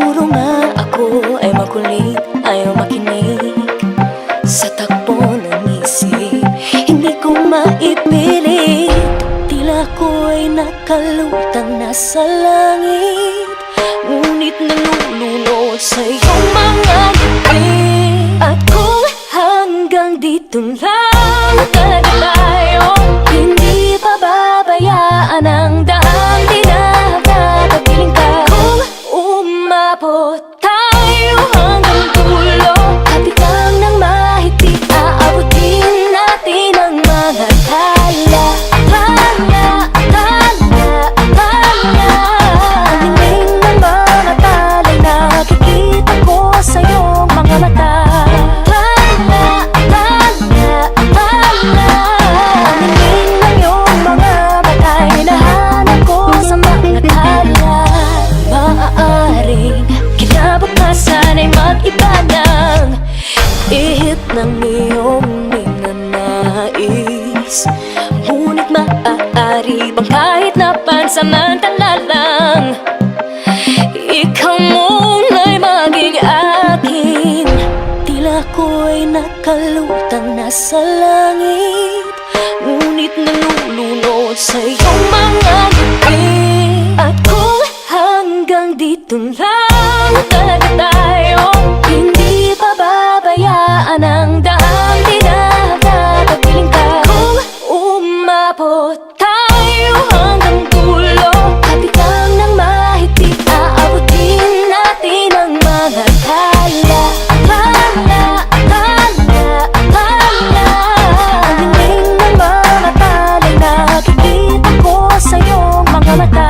Siguro nga ako ay makulit, ayaw makinig sa takbo ng isip. Hindi ko maipilit, tila ko'y nakalutang nasa langit, ngunit nalulunod sa iyong mga ngiti. At kung hanggang dito lang talaga tayo, hindi pababayaan ang daang tinatatapiling ka. Kung umabot tayo hanggang dulo, kapit lang ng mahigpit, aabutin natin ang mga tala. Tala, tala, tala. Ang dingding ng mga tala'y nakikita ko sa iyong mga mata. Sana'y mag-iba ng ihip ng iyong minanais, ngunit maaari bang kahit na pansamantala lang, ikaw muna'y maging akin? Tila ko'y nakalutang nasa langit, ngunit nalulunod sa iyong mga ngiti. At kung hanggang dito lang talaga tayo, hindi pababayaan ang daang tinatatapiling ka. Kung umabot tayo hanggang dulo, kapit lang ng mahigpit, aabutin natin ang mga tala. Tala, tala, tala. Ang dingding ng mga tala'y nakikita ko sa iyong mga mata.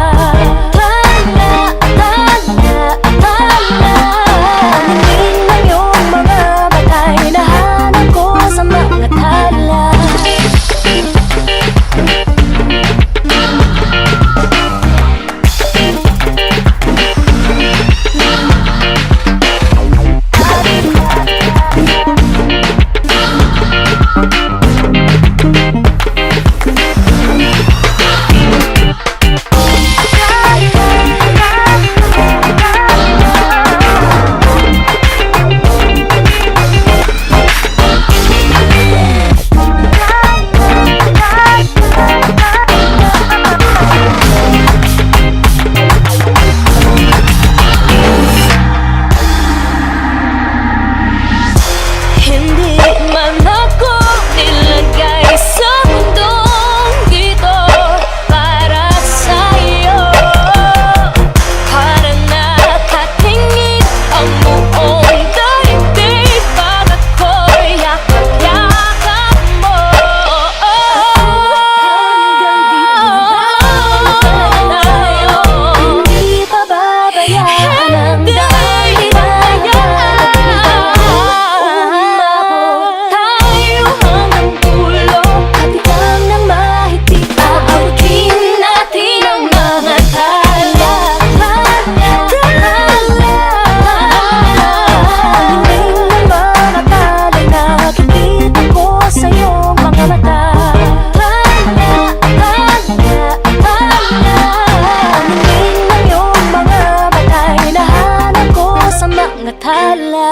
Tala.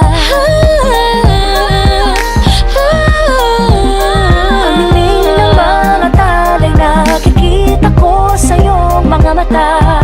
Ang dingding ng mga tala'y nakikita ko sa iyong mga mata.